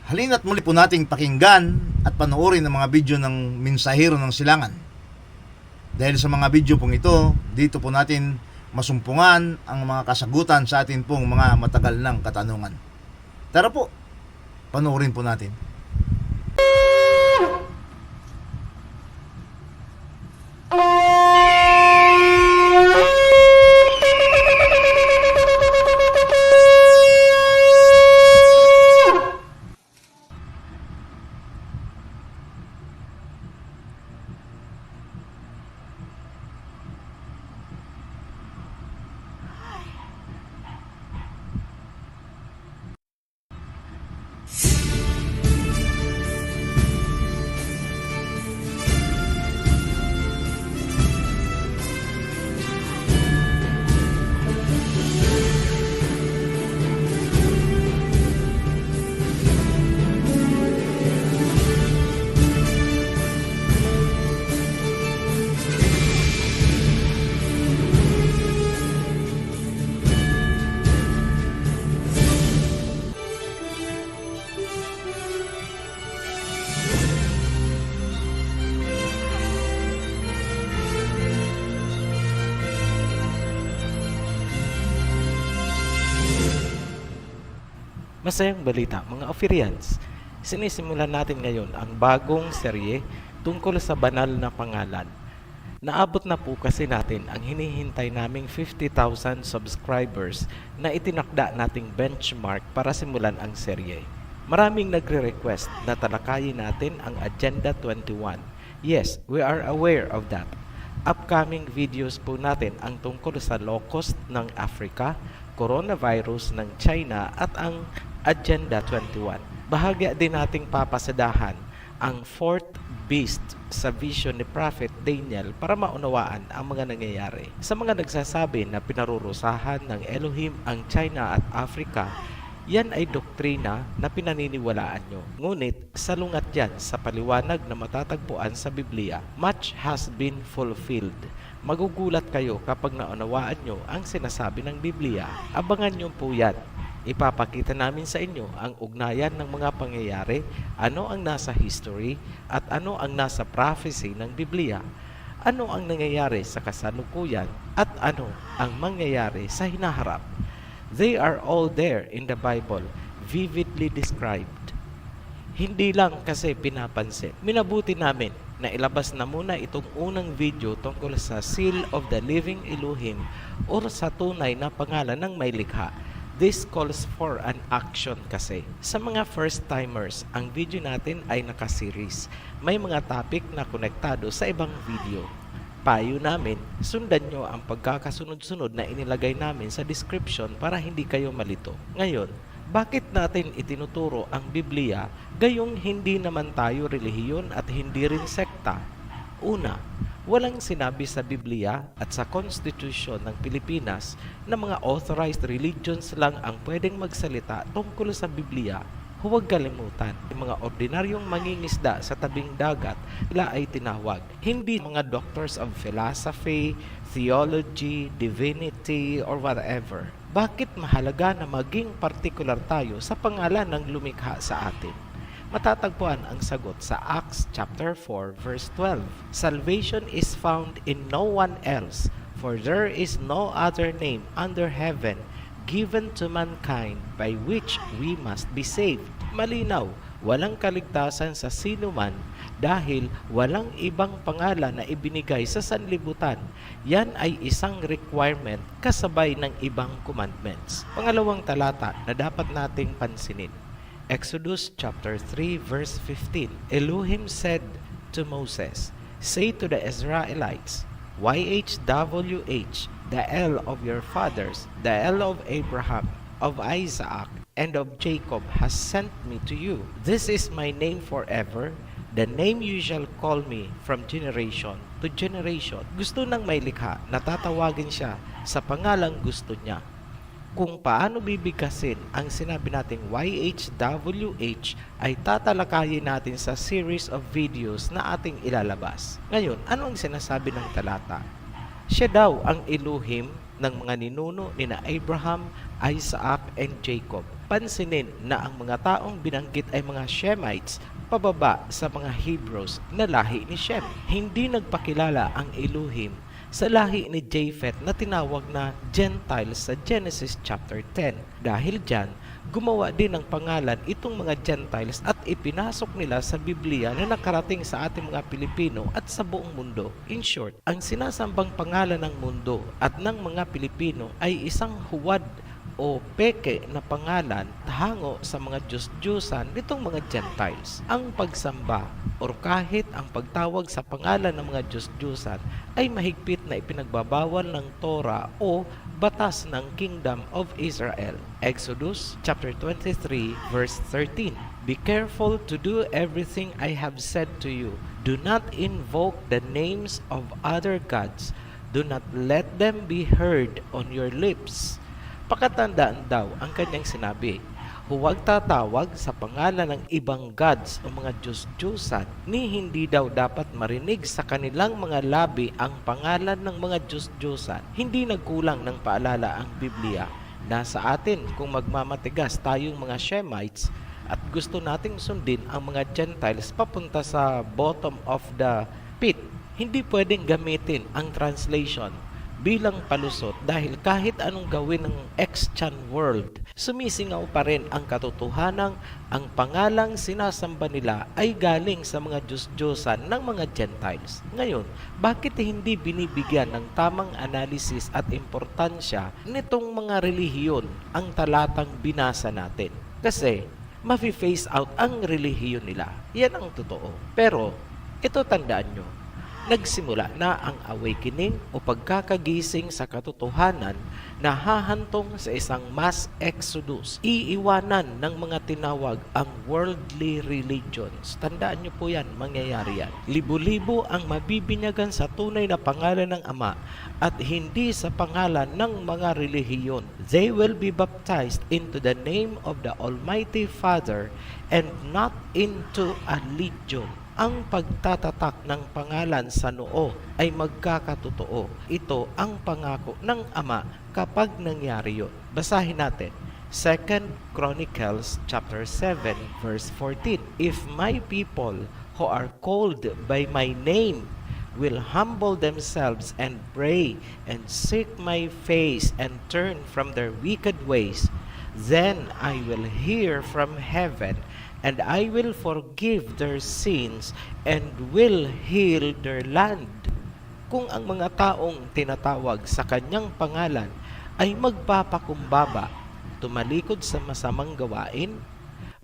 Halina't muli po nating pakinggan at panoorin ang mga video ng Mensahero ng Silangan. Dahil sa mga video pong ito, dito po natin masumpungan ang mga kasagutan sa atin pong mga matagal ng katanungan. Tara po, panoorin po natin. Masayang balita mga Oferians, sinisimulan natin ngayon ang bagong serye tungkol sa banal na pangalan. Naabot na po kasi natin ang hinihintay naming 50,000 subscribers na itinakda nating benchmark para simulan ang serye. Maraming nagre-request na talakayin natin ang Agenda 21. Yes, we are aware of that. Upcoming videos po natin ang tungkol sa locust ng Africa, coronavirus ng China at ang Agenda 21. Bahagya din nating papasadahan ang fourth beast sa vision ni Prophet Daniel para maunawaan ang mga nangyayari. Sa mga nagsasabi na pinarurusahan ng Elohim ang China at Africa, yan ay doktrina na pinaniniwalaan nyo. Ngunit salungat yan sa paliwanag na matatagpuan sa Biblia. Much has been fulfilled. Magugulat kayo kapag naunawaan nyo ang sinasabi ng Biblia. Abangan nyo po yan. Ipapakita namin sa inyo ang ugnayan ng mga pangyayari, ano ang nasa history at ano ang nasa prophecy ng Biblia. Ano ang nangyayari sa kasalukuyan at ano ang mangyayari sa hinaharap. They are all there in the Bible, vividly described. Hindi lang kasi pinapansin. Minabuti namin na ilabas na muna itong unang video tungkol sa Seal of the Living Elohim o sa tunay na pangalan ng may likha. This calls for an action kasi. Sa mga first-timers, ang video natin ay nakaseries. May mga topic na konektado sa ibang video. Payo namin, sundan nyo ang pagkakasunod-sunod na inilagay namin sa description para hindi kayo malito. Ngayon, bakit natin itinuturo ang Biblia gayong hindi naman tayo relihiyon at hindi rin sekta? Una, walang sinabi sa Biblia at sa Constitution ng Pilipinas na mga authorized religions lang ang pwedeng magsalita tungkol sa Biblia. Huwag kalimutan, yung mga ordinaryong mangingisda sa tabing dagat, sila ay tinawag. Hindi mga doctors of philosophy, theology, divinity, or whatever. Bakit mahalaga na maging particular tayo sa pangalan ng lumikha sa atin? Matatagpuan ang sagot sa Acts chapter 4 verse 12. Salvation is found in no one else, for there is no other name under heaven given to mankind by which we must be saved. Malinaw, walang kaligtasan sa sino man dahil walang ibang pangalan na ibinigay sa sanlibutan. Yan ay isang requirement kasabay ng ibang commandments. Pangalawang talata na dapat nating pansinin. Exodus chapter 3 verse 15. Elohim said to Moses, "Say to the Israelites, YHWH, the L of your fathers, the L of Abraham, of Isaac, and of Jacob has sent me to you. This is my name forever, the name you shall call me from generation to generation." Gusto ng may likha na tatawagin siya sa pangalang gusto niya. Kung paano bibigkasin ang sinabi nating YHWH ay tatalakayin natin sa series of videos na ating ilalabas. Ngayon, ano ang sinasabi ng talata? Siya daw ang Elohim ng mga ninuno ni na Abraham, Isaac, and Jacob. Pansinin na ang mga taong binanggit ay mga Shemites, pababa sa mga Hebrews na lahi ni Shem. Hindi nagpakilala ang Elohim sa lahi ni Japheth na tinawag na Gentiles sa Genesis chapter 10. Dahil dyan, gumawa din ng pangalan itong mga Gentiles at ipinasok nila sa Biblia na nakarating sa ating mga Pilipino at sa buong mundo. In short, ang sinasambang pangalan ng mundo at ng mga Pilipino ay isang huwad o peke na pangalan hango sa mga Diyos-Diyosan nitong mga Gentiles. Ang pagsamba o kahit ang pagtawag sa pangalan ng mga Diyos-Diyosan ay mahigpit na ipinagbabawal ng Torah o batas ng Kingdom of Israel. Exodus chapter 23 verse 13. Be careful to do everything I have said to you. Do not invoke the names of other gods. Do not let them be heard on your lips. Pakatandaan daw ang kanyang sinabi, huwag tatawag sa pangalan ng ibang gods o mga Diyos-Diyosan, ni hindi daw dapat marinig sa kanilang mga labi ang pangalan ng mga Diyos-Diyosan. Hindi nagkulang ng paalala ang Biblia. Nasa atin kung magmamatigas tayong mga Shemites at gusto nating sundin ang mga Gentiles papunta sa bottom of the pit. Hindi pwedeng gamitin ang translation bilang palusot dahil kahit anong gawin ng ex-chan world, sumisingaw pa rin ang katotohanang ang pangalang sinasamba nila ay galing sa mga Diyos-Diyosan ng mga Gentiles. Ngayon, bakit hindi binibigyan ng tamang analysis at importansya nitong mga relihiyon ang talatang binasa natin? Kasi, mafi-face out ang relihiyon nila. Yan ang totoo. Pero, ito tandaan nyo, nagsimula na ang awakening o pagkakagising sa katotohanan na hahantong sa isang mass exodus. Iiwanan ng mga tinawag ang worldly religions. Tandaan nyo po yan, mangyayari yan. Libo-libo ang mabibinyagan sa tunay na pangalan ng Ama at hindi sa pangalan ng mga relihiyon. They will be baptized into the name of the Almighty Father and not into a legion. Ang pagtatatak ng pangalan sa noo ay magkakatotoo. Ito ang pangako ng Ama kapag nangyari yun. Basahin natin. 2 Chronicles chapter 7 verse 14. If my people who are called by my name will humble themselves and pray and seek my face and turn from their wicked ways, then I will hear from heaven and I will forgive their sins and will heal their land. Kung ang mga taong tinatawag sa kanyang pangalan ay magpapakumbaba, tumalikod sa masamang gawain,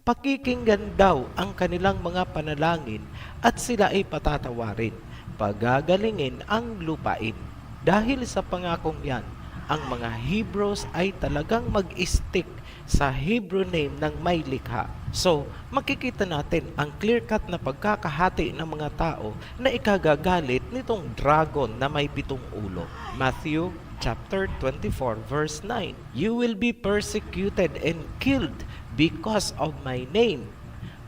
pakikinggan daw ang kanilang mga panalangin at sila ay patatawarin, pagagalingin ang lupain. Dahil sa pangakong yan, ang mga Hebrews ay talagang mag-stick sa Hebrew name ng may likha. So, makikita natin ang clear-cut na pagkakahati ng mga tao na ikagagalit nitong dragon na may 7 ulo. Matthew chapter 24 verse 9. You will be persecuted and killed because of my name.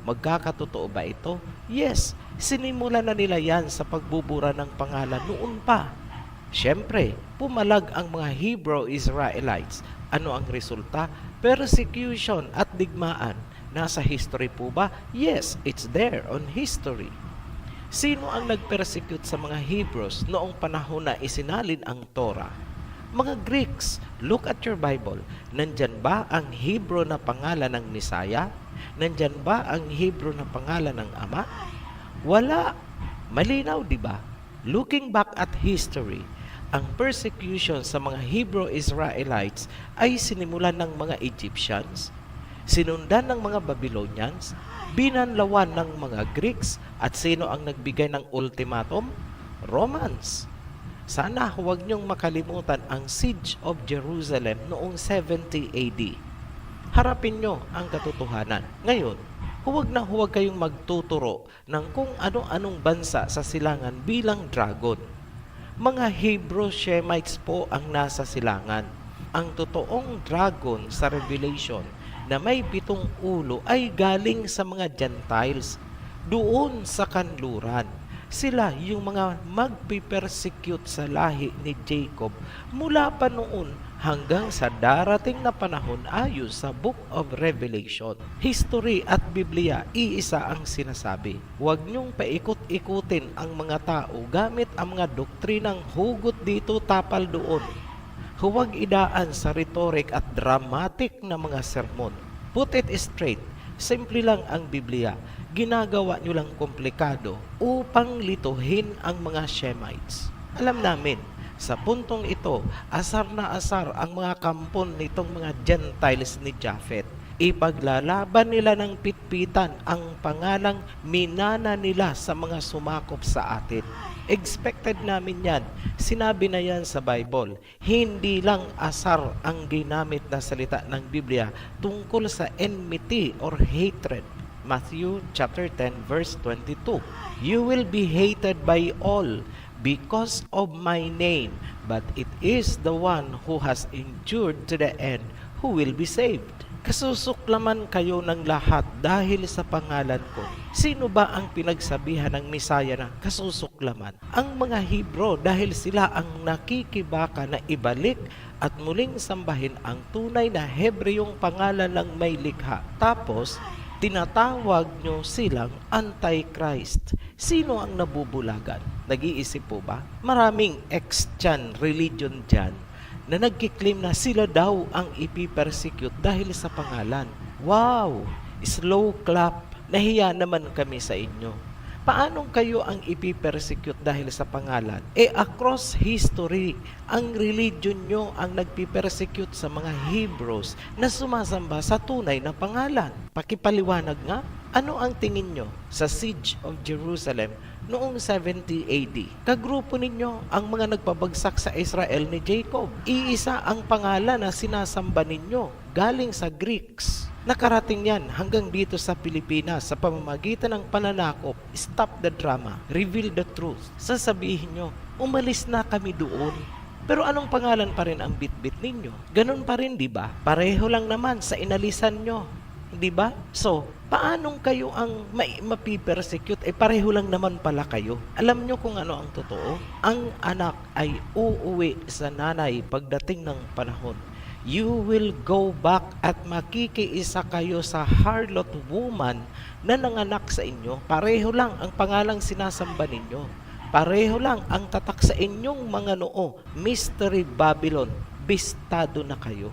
Magkakatotoo ba ito? Yes, sinimula na nila yan sa pagbubura ng pangalan noon pa. Siyempre, pumalag ang mga Hebrew Israelites. Ano ang resulta? Persecution at digmaan. Nasa history po ba? Yes, it's there on history. Sino ang nag-persecute sa mga Hebrews noong panahon na isinalin ang Torah? Mga Greeks. Look at your Bible. Nandyan ba ang Hebrew na pangalan ng Messiah? Nandyan ba ang Hebrew na pangalan ng Ama? Wala. Malinaw, di ba? Looking back at history, ang persecution sa mga Hebrew Israelites ay sinimulan ng mga Egyptians, sinundan ng mga Babylonians, binanlawan ng mga Greeks, at sino ang nagbigay ng ultimatum? Romans. Sana huwag niyong makalimutan ang Siege of Jerusalem noong 70 AD. Harapin niyo ang katotohanan. Ngayon, huwag kayong magtuturo ng kung ano-anong bansa sa silangan bilang dragon. Mga Hebrew Shemites po ang nasa silangan. Ang totoong dragon sa Revelation na may 7 ulo ay galing sa mga Gentiles doon sa kanluran. Sila yung mga magpipersecute sa lahi ni Jacob mula pa noon hanggang sa darating na panahon ayon sa Book of Revelation. History at Biblia, iisa ang sinasabi. Huwag niyong paikot-ikutin ang mga tao gamit ang mga doktrinang hugot dito tapal doon. Huwag idaan sa rhetoric at dramatic na mga sermon. Put it straight. Simple lang ang Biblia. Ginagawa nyo lang komplikado upang lituhin ang mga Shemites. Alam namin, sa puntong ito, asar na asar ang mga kampon nitong mga Gentiles ni Japhet. Ipaglalaban nila ng pitpitan ang pangalang minana nila sa mga sumakop sa atin. Expected namin yan. Sinabi na yan sa Bible. Hindi lang asar ang ginamit na salita ng Biblia tungkol sa enmity or hatred. Matthew chapter 10 verse 22. You will be hated by all because of my name, but it is the one who has endured to the end who will be saved. Kasusuklaman kayo ng lahat dahil sa pangalan ko. Sino ba ang pinagsabihan ng Misaya na kasusuklaman? Ang mga Hebro dahil sila ang nakikibaka na ibalik at muling sambahin ang tunay na Hebreyong pangalan ng may likha. Tapos, tinatawag nyo silang Antichrist. Sino ang nabubulagan? Nag-iisip po ba? Maraming ex-Chan religion dyan na nagkiklaim na sila daw ang ipipersecute dahil sa pangalan. Wow! Slow clap. Nahiya naman kami sa inyo. Paano kayo ang ipipersecute dahil sa pangalan? Across history, ang religion nyo ang nagpipersecute sa mga Hebrews na sumasamba sa tunay na pangalan. Pakipaliwanag nga, ano ang tingin nyo sa Siege of Jerusalem noong 70 AD? Kagrupo ninyo ang mga nagpabagsak sa Israel ni Jacob. Iisa ang pangalan na sinasamba ninyo galing sa Greeks. Nakarating yan hanggang dito sa Pilipinas sa pamamagitan ng pananakop. Stop the drama. Reveal the truth. Sasabihin nyo, umalis na kami doon. Pero anong pangalan pa rin ang bitbit ninyo? Ganun pa rin, di ba? Pareho lang naman sa inalisan nyo. Di ba? So, paanong kayo ang mapipersecute? Pareho lang naman pala kayo. Alam nyo kung ano ang totoo? Ang anak ay uuwi sa nanay pagdating ng panahon. You will go back at makikiisa kayo sa harlot woman na nanganak sa inyo. Pareho lang ang pangalang sinasamba ninyo. Pareho lang ang tatak sa inyong mga noo. Mystery Babylon, bistado na kayo.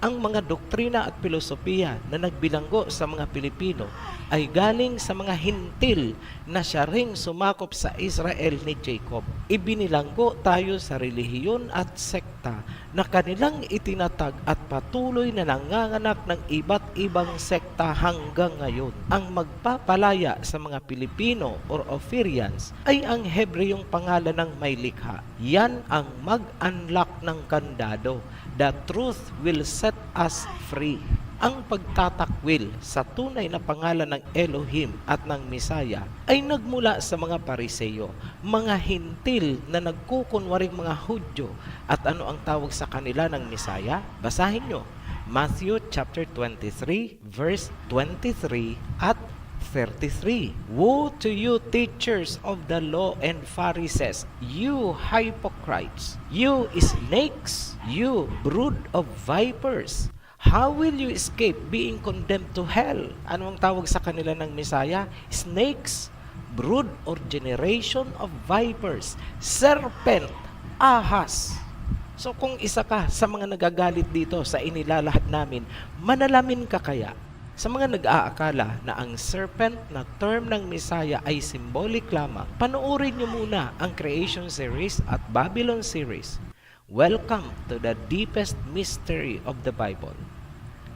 Ang mga doktrina at filosofiya na nagbilanggo sa mga Pilipino ay galing sa mga hintil na siya ring sumakop sa Israel ni Jacob. Ibinilanggo tayo sa relihiyon at sekta na kanilang itinatag at patuloy na nanganganak ng iba't ibang sekta hanggang ngayon. Ang magpapalaya sa mga Pilipino or Ophirians ay ang Hebreyong pangalan ng may likha. Yan ang mag-unlock ng kandado. The truth will set us free. Ang pagtatakwil sa tunay na pangalan ng Elohim at ng Misaya ay nagmula sa mga Pariseyo, mga hintil na nagkukunwaring mga Hudyo. At ano ang tawag sa kanila ng Misaya? Basahin nyo. Matthew chapter 23 verse 23 at 33. Woe to you, teachers of the law and Pharisees, you hypocrites, you snakes, you brood of vipers. How will you escape being condemned to hell? Ano ang tawag sa kanila ng Misaya? Snakes, brood or generation of vipers, serpent, ahas. So kung isa ka sa mga nagagalit dito sa inilalahad namin, manalamin ka kaya? Sa mga nag-aakala na ang serpent na term ng Misaya ay symbolic lamang, panoorin niyo muna ang Creation series at Babylon series. Welcome to the deepest mystery of the Bible.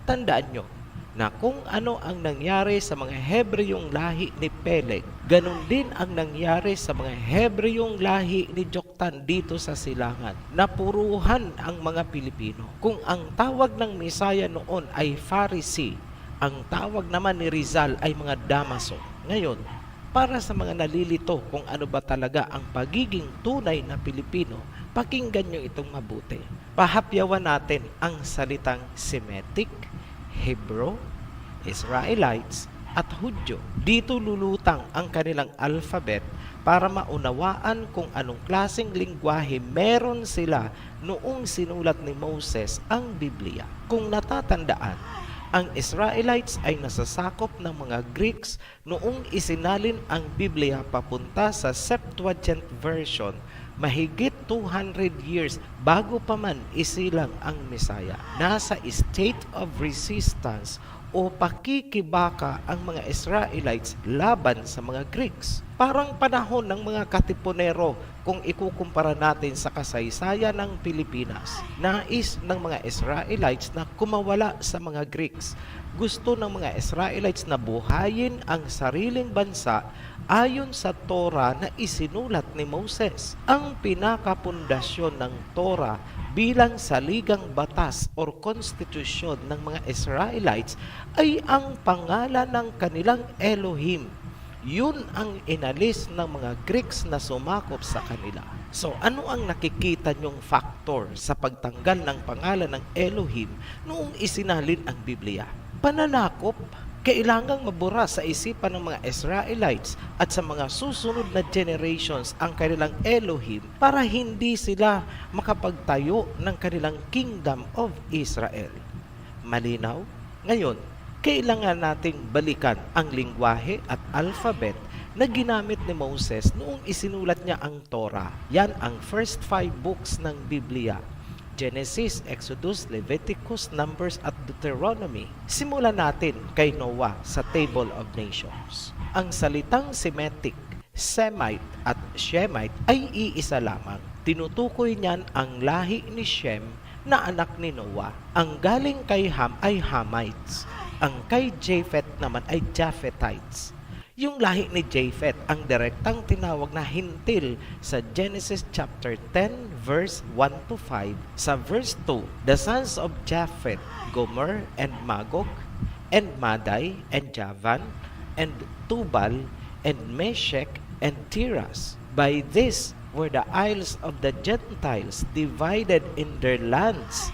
Tandaan nyo na kung ano ang nangyari sa mga Hebreyong lahi ni Peleg, ganun din ang nangyari sa mga Hebreyong lahi ni Joktan dito sa silangan. Napuruhan ang mga Pilipino. Kung ang tawag ng Misaya noon ay Pharisee, ang tawag naman ni Rizal ay mga Damaso. Ngayon, para sa mga nalilito kung ano ba talaga ang pagiging tunay na Pilipino, pakinggan nyo itong mabuti. Pahapyawan natin ang salitang Semitic, Hebrew, Israelites, at Hudyo. Dito lulutang ang kanilang alphabet para maunawaan kung anong klaseng lingwahe meron sila noong sinulat ni Moses ang Biblia. Kung natatandaan, ang Israelites ay nasasakop ng mga Greeks noong isinalin ang Biblia papunta sa Septuagint version mahigit 200 years bago pa man isilang ang Mesaya. Nasa state of resistance o pakikibaka ang mga Israelites laban sa mga Greeks. Parang panahon ng mga katipunero kung ikukumpara natin sa kasaysayan ng Pilipinas. Nais ng mga Israelites na kumawala sa mga Greeks. Gusto ng mga Israelites na buhayin ang sariling bansa ayon sa Torah na isinulat ni Moses. Ang pinakapundasyon ng Torah bilang saligang batas o konstitusyon ng mga Israelites ay ang pangalan ng kanilang Elohim. Yun ang inalis ng mga Greeks na sumakop sa kanila. So ano ang nakikita nyong factor sa pagtanggal ng pangalan ng Elohim noong isinalin ang Biblia? Pananakop. Kailangang mabura sa isipan ng mga Israelites at sa mga susunod na generations ang kanilang Elohim para hindi sila makapagtayo ng kanilang Kingdom of Israel. Malinaw? Ngayon, kailangan nating balikan ang lingwahe at alphabet na ginamit ni Moses noong isinulat niya ang Torah. Yan ang first 5 books ng Biblia. Genesis, Exodus, Leviticus, Numbers at Deuteronomy. Simulan natin kay Noah sa Table of Nations. Ang salitang Semitic, Semite at Shemite ay iisa lamang. Tinutukoy niyan ang lahi ni Shem na anak ni Noah. Ang galing kay Ham ay Hamites. Ang kay Japheth naman ay Japhethites. Yung lahi ni Japheth ang direktang tinawag na hintil sa Genesis chapter 10 verse 1 to 5. Sa verse 2, the sons of Japheth, Gomer and Magog, and Madai and Javan, and Tubal, and Meshech, and Tiras. By this were the isles of the Gentiles divided in their lands,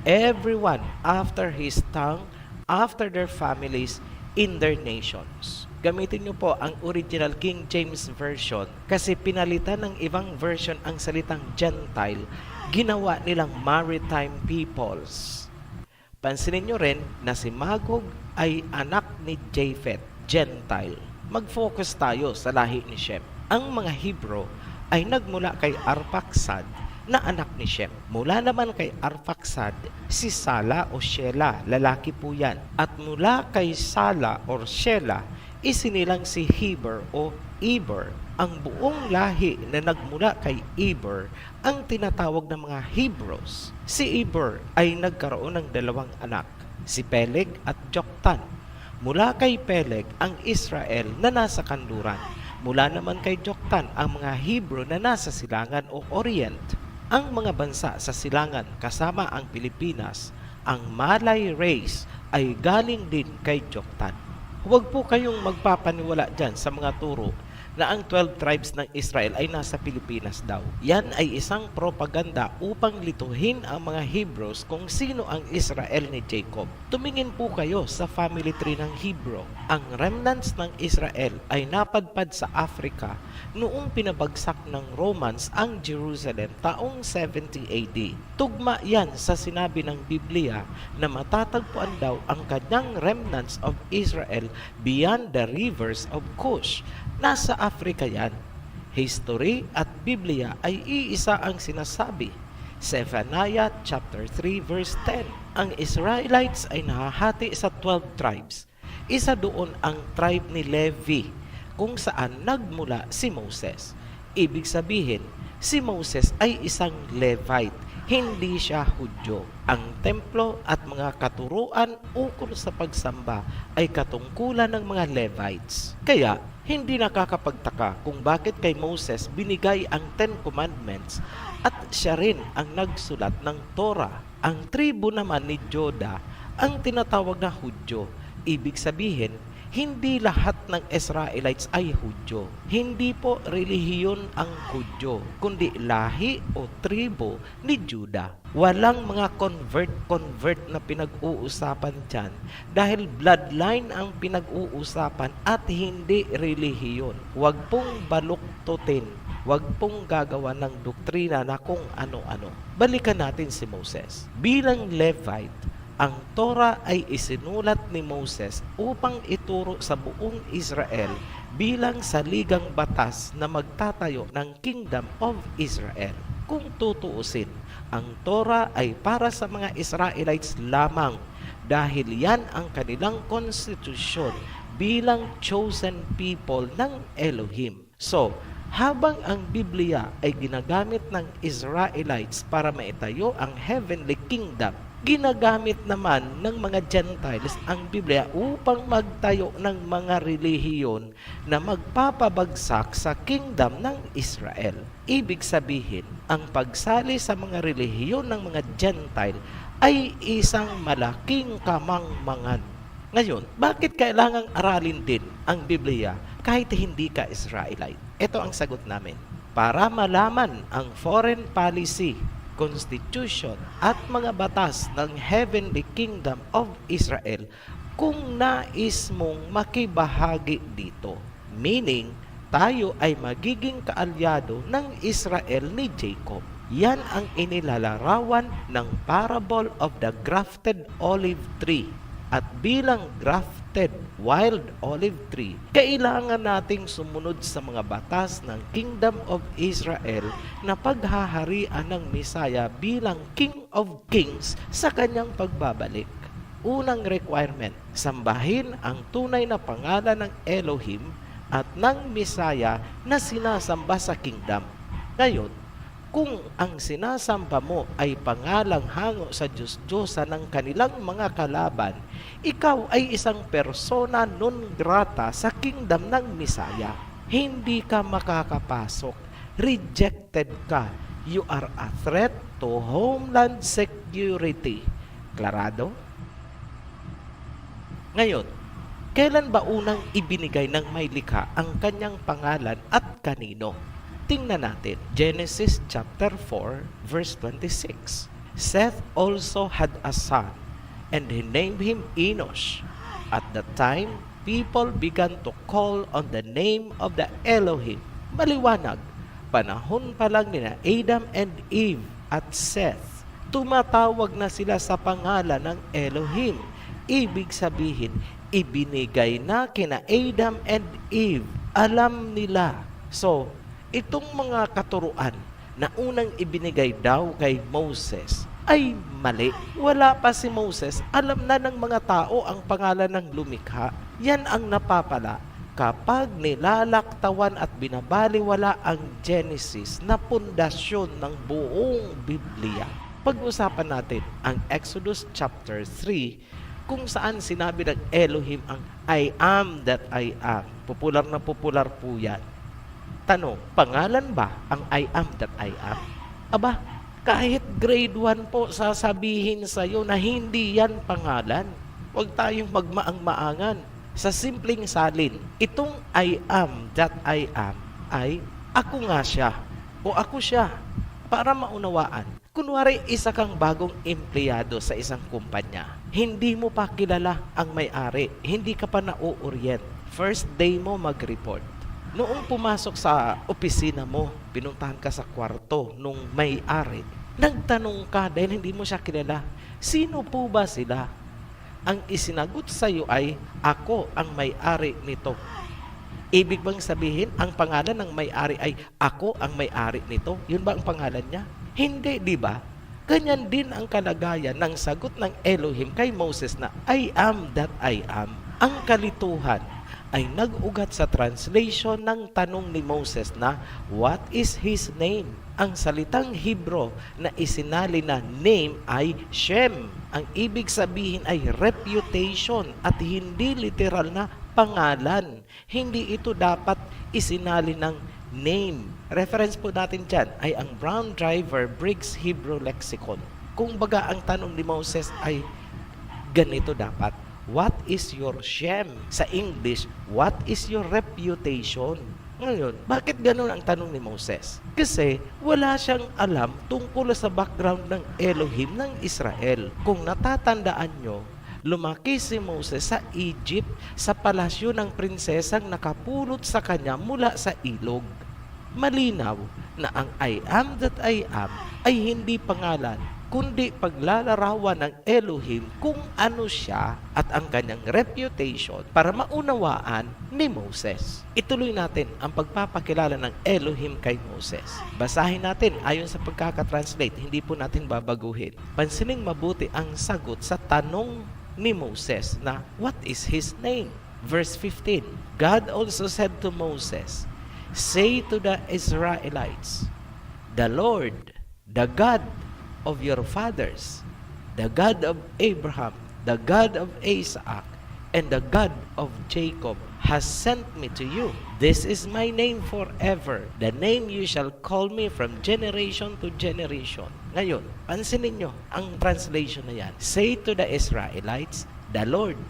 everyone after his tongue, after their families, in their nations. Gamitin nyo po ang original King James Version kasi pinalitan ng ibang version ang salitang Gentile, ginawa nilang maritime peoples. Pansinin nyo rin na si Magog ay anak ni Japheth, Gentile. Mag-focus tayo sa lahi ni Shem. Ang mga Hebrew ay nagmula kay Arphaxad na anak ni Shem. Mula naman kay Arphaxad, si Sala o Shela, lalaki po yan. At mula kay Sala or Shela, isinilang si Heber o Eber. Ang buong lahi na nagmula kay Eber ang tinatawag ng mga Hebrews. Si Eber ay nagkaroon ng 2 anak, si Peleg at Joktan. Mula kay Peleg ang Israel na nasa kanluran. Mula naman kay Joktan ang mga Hebrew na nasa silangan o Orient. Ang mga bansa sa silangan kasama ang Pilipinas, ang Malay race ay galing din kay Joktan. Huwag po kayong magpapaniwala dyan sa mga turo na ang 12 tribes ng Israel ay nasa Pilipinas daw. Yan ay isang propaganda upang lituhin ang mga Hebrews kung sino ang Israel ni Jacob. Tumingin po kayo sa family tree ng Hebrew. Ang remnants ng Israel ay napadpad sa Africa noong pinabagsak ng Romans ang Jerusalem taong 70 AD. Tugma yan sa sinabi ng Biblia na matatagpuan daw ang kanyang remnants of Israel beyond the rivers of Cush. Nasa Africa yan. History at Biblia ay iisa ang sinasabi. Zephaniah chapter 3 verse 10. Ang Israelites ay nahahati sa 12 tribes. Isa doon ang tribe ni Levi kung saan nagmula si Moses. Ibig sabihin, si Moses ay isang Levite, hindi siya Hudyo. Ang templo at mga katuruan ukol sa pagsamba ay katungkulan ng mga Levites. Kaya, hindi nakakapagtaka kung bakit kay Moses binigay ang 10 Commandments at siya rin ang nagsulat ng Torah. Ang tribo naman ni Judah ang tinatawag na Hudyo. Ibig sabihin, Hindi lahat ng Israelites ay Hudyo. Hindi po relihiyon ang Hudyo, kundi lahi o tribo ni Juda. Walang mga convert na pinag-uusapan dyan dahil bloodline ang pinag-uusapan at hindi relihiyon. Huwag pong baluktutin, huwag pong gagawa ng doktrina na kung ano-ano. Balikan natin si Moses. Bilang Levite, ang Torah ay isinulat ni Moses upang ituro sa buong Israel bilang saligang batas na magtatayo ng Kingdom of Israel. Kung tutuusin, ang Torah ay para sa mga Israelites lamang dahil yan ang kanilang konstitusyon bilang chosen people ng Elohim. So, habang ang Biblia ay ginagamit ng Israelites para maitayo ang heavenly kingdom, ginagamit naman ng mga Gentiles ang Biblia upang magtayo ng mga relihiyon na magpapabagsak sa kingdom ng Israel. Ibig sabihin, ang pagsali sa mga relihiyon ng mga Gentile ay isang malaking kamangmangan. Ngayon, bakit kailangang aralin din ang Biblia kahit hindi ka Israelite? Ito ang sagot namin. Para malaman ang foreign policy, constitution at mga batas ng Heavenly Kingdom of Israel kung nais mong makibahagi dito. Meaning, tayo ay magiging kaalyado ng Israel ni Jacob. Yan ang inilalarawan ng parable of the grafted olive tree. At bilang grafted wild olive tree, kailangan nating sumunod sa mga batas ng Kingdom of Israel na paghaharian ng Messiah bilang King of Kings sa kanyang pagbabalik. Unang requirement, sambahin ang tunay na pangalan ng Elohim at ng Messiah na sinasamba sa kingdom. Ngayon, kung ang sinasamba mo ay pangalang hango sa Diyos-Diyosa ng kanilang mga kalaban, ikaw ay isang persona non grata sa kingdom ng Messiah. Hindi ka makakapasok. Rejected ka. You are a threat to homeland security. Klarado? Ngayon, kailan ba unang ibinigay ng may likha ang kanyang pangalan at kanino? Tingnan natin, Genesis chapter 4, verse 26. Seth also had a son, and he named him Enosh. At that time, people began to call on the name of the Elohim. Maliwanag, panahon pa lang nila Adam and Eve at Seth. Tumatawag na sila sa pangalan ng Elohim. Ibig sabihin, ibinigay na kina Adam and Eve. Alam nila. So, itong mga katuruan na unang ibinigay daw kay Moses ay mali. Wala pa si Moses, alam na ng mga tao ang pangalan ng lumikha. Yan ang napapala kapag nilalaktawan at binabaliwala ang Genesis na pundasyon ng buong Biblia. Pag-usapan natin ang Exodus chapter 3 kung saan sinabi ng Elohim ang I am that I am. Popular na popular po yan. Tanong, pangalan ba ang I am that I am? Aba, kahit grade 1 po sasabihin sa iyo na hindi yan pangalan. Huwag tayong magmaang-maangan. Sa simpleng salin, itong I am that I am ay ako nga siya o ako siya. Para maunawaan, kunwari isa kang bagong empleyado sa isang kumpanya. Hindi mo pa kilala ang may-ari. Hindi ka pa na-orient. First day mo mag-report. Noong pumasok sa opisina mo, pinuntahan ka sa kwarto nung may-ari, nagtanong ka dahil hindi mo siya kilala, sino po ba sila? Ang isinagot sa iyo ay, ako ang may-ari nito. Ibig bang sabihin, ang pangalan ng may-ari ay, ako ang may-ari nito? Yun ba ang pangalan niya? Hindi, di ba? Ganyan din ang kalagayan ng sagot ng Elohim kay Moses na, I am that I am. Ang kalituhan ay nag-ugat sa translation ng tanong ni Moses na, what is his name? Ang salitang Hebrew na isinali na name ay Shem. Ang ibig sabihin ay reputation at hindi literal na pangalan. Hindi ito dapat isinali ng name. Reference po natin dyan ay ang Brown Driver Briggs Hebrew Lexicon. Kung baga ang tanong ni Moses ay ganito dapat, what is your shame? Sa English, what is your reputation? Ngayon, bakit ganun ang tanong ni Moses? Kasi wala siyang alam tungkol sa background ng Elohim ng Israel. Kung natatandaan nyo, lumaki si Moses sa Egypt sa palasyo ng prinsesang nakapulot sa kanya mula sa ilog. Malinaw na ang I am that I am ay hindi pangalan, kundi paglalarawan ng Elohim kung ano siya at ang kanyang reputation para maunawaan ni Moses. Ituloy natin ang pagpapakilala ng Elohim kay Moses. Basahin natin ayon sa pagkakatranslate, hindi po natin babaguhin. Pansinin mabuti ang sagot sa tanong ni Moses na what is his name? Verse 15, God also said to Moses, say to the Israelites, the Lord, the God of your fathers, the God of Abraham, the God of Isaac, and the God of Jacob has sent me to you. This is my name forever, the name you shall call me from generation to generation. Ngayon, pansinin nyo ang translation na yan. Say to the Israelites, the Lord,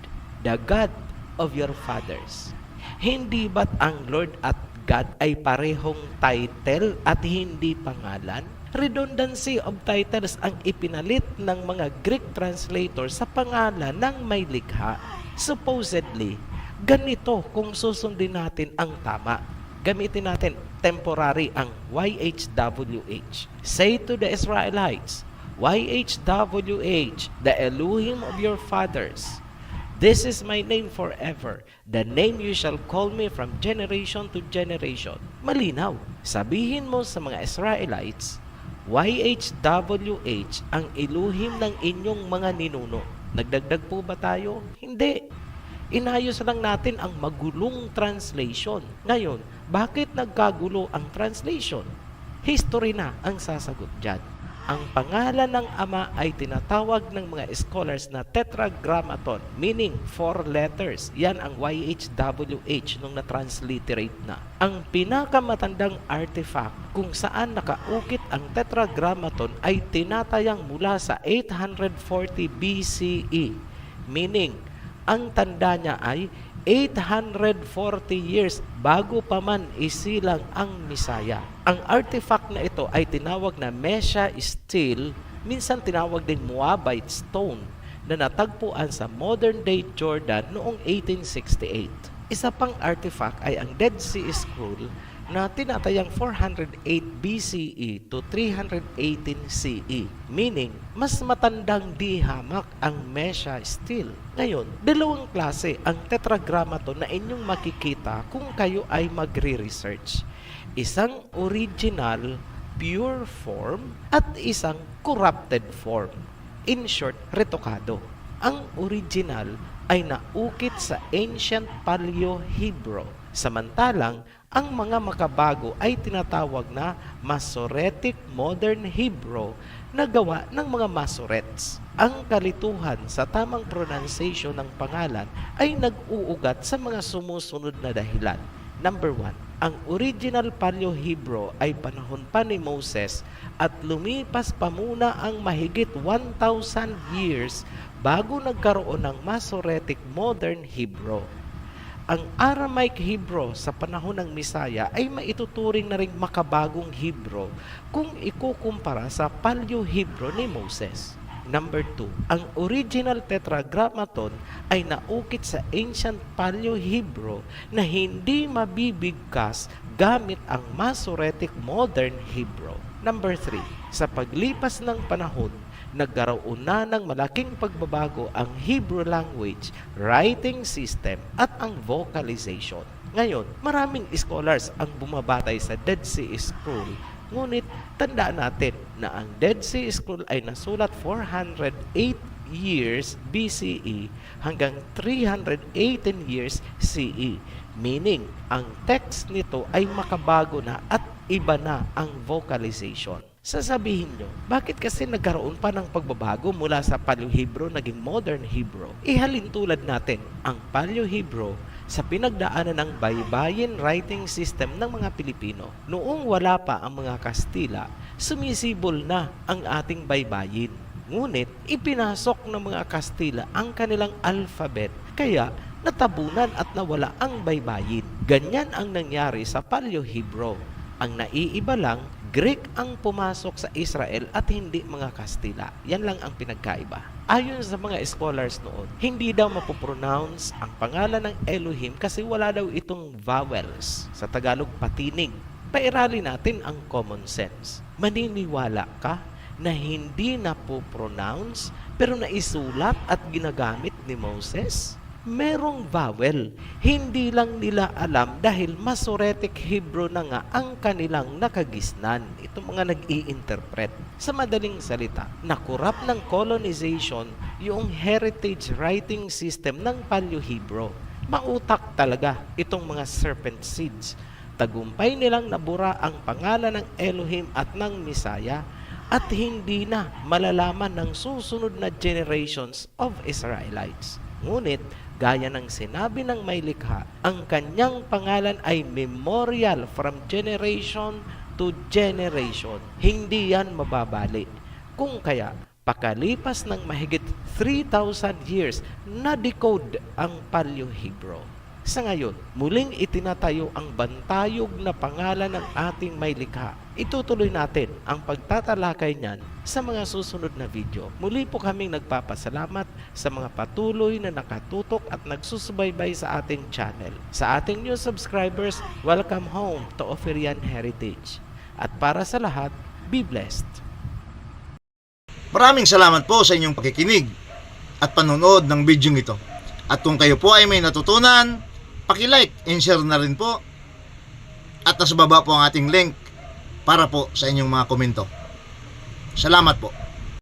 the God of your fathers. Hindi ba't ang Lord at God ay parehong title at hindi pangalan? Redundancy of titles ang ipinalit ng mga Greek translators sa pangalan ng may likha. Supposedly, ganito kung susundin natin ang tama. Gamitin natin temporary ang YHWH. Say to the Israelites, YHWH, the Elohim of your fathers. This is my name forever, the name you shall call me from generation to generation. Malinaw. Sabihin mo sa mga Israelites, YHWH ang Elohim ng inyong mga ninuno. Nagdagdag po ba tayo? Hindi. Inayos lang natin ang magulong translation. Ngayon, bakit nagkagulo ang translation? History na ang sasagot dyan. Ang pangalan ng Ama ay tinatawag ng mga scholars na Tetragrammaton, meaning 4 letters. Yan ang YHWH nung na-transliterate na. Ang pinakamatandang artifact kung saan nakaukit ang Tetragrammaton ay tinatayang mula sa 840 BCE, meaning ang tanda niya ay 840 years bago pa man isilang ang Misaya. Ang artifact na ito ay tinawag na Mesha Stele, minsan tinawag din Moabite Stone, na natagpuan sa modern-day Jordan noong 1868. Isa pang artifact ay ang Dead Sea Scroll na tinatayang 408 BCE to 318 CE, meaning mas matandang dihamak ang Mesha Stele. Ngayon, dalawang klase ang Tetragrammaton na inyong makikita kung kayo ay magre-research. Isang original, pure form at isang corrupted form. In short, retokado. Ang original ay naukit sa Ancient Paleo-Hebrew. Samantalang, ang mga makabago ay tinatawag na Masoretic Modern Hebrew na gawa ng mga Masorets. Ang kalituhan sa tamang pronunciation ng pangalan ay nag-uugat sa mga sumusunod na dahilan. Number 1, ang original Paleo-Hebrew ay panahon pa ni Moses at lumipas pa muna ang mahigit 1,000 years bago nagkaroon ng Masoretic Modern Hebrew. Ang Aramaic Hebrew sa panahon ng Misaya ay maituturing na ring makabagong Hebrew kung ikukumpara sa Paleo-Hebrew ni Moses. Number 2, ang original Tetragrammaton ay naukit sa Ancient Paleo-Hebrew na hindi mabibigkas gamit ang Masoretic Modern Hebrew. Number 3, sa paglipas ng panahon, nagkaroon na ng malaking pagbabago ang Hebrew language, writing system at ang vocalization. Ngayon, maraming scholars ang bumabatay sa Dead Sea Scroll, ngunit tandaan natin na ang Dead Sea Scroll ay nasulat 408 years BCE hanggang 318 years CE, meaning ang text nito ay makabago na at iba na ang vocalization. Sasabihin nyo, bakit kasi nagkaroon pa ng pagbabago mula sa Paleo-Hebrew naging Modern Hebrew? Ihalin tulad natin ang Paleo-Hebrew sa pinagdaanan ng baybayin writing system ng mga Pilipino. Noong wala pa ang mga Kastila, sumisibol na ang ating baybayin. Ngunit ipinasok ng mga Kastila ang kanilang alphabet, kaya natabunan at nawala ang baybayin. Ganyan ang nangyari sa Paleo-Hebrew. Ang naiiba lang, Greek ang pumasok sa Israel at hindi mga Kastila. Yan lang ang pinagkaiba. Ayon sa mga scholars noon, hindi daw mapopronounce ang pangalan ng Elohim kasi wala daw itong vowels. Sa Tagalog, patinig. Pairali natin ang common sense. Maniniwala ka na hindi napopronounce pero naisulat at ginagamit ni Moses? Merong vowel. Hindi lang nila alam dahil Masoretic Hebrew na nga ang kanilang nakagisnan. Ito mga nag-i-interpret. Sa madaling salita, nakurap ng colonization yung heritage writing system ng Paleo-Hebrew. Mautak talaga itong mga serpent seeds. Tagumpay nilang nabura ang pangalan ng Elohim at ng Messiah at hindi na malalaman ng susunod na generations of Israelites. Ngunit, gaya ng sinabi ng may likha, ang kanyang pangalan ay memorial from generation to generation. Hindi yan mababali. Kung kaya, pakalipas ng mahigit 3,000 years, na-decode ang Paleo-Hebrew. Sa ngayon, muling itinatayo ang bantayog na pangalan ng ating may likha. Itutuloy natin ang pagtatalakay niyan sa mga susunod na video. Muli po kaming nagpapasalamat sa mga patuloy na nakatutok at nagsusubaybay sa ating channel. Sa ating new subscribers, welcome home to Oferian Heritage. At para sa lahat, be blessed. Maraming salamat po sa inyong pakikinig at panonood ng video ito. At kung kayo po ay may natutunan, paki-like and share na rin po. At nasa baba po ang ating link para po sa inyong mga komento. Salamat po.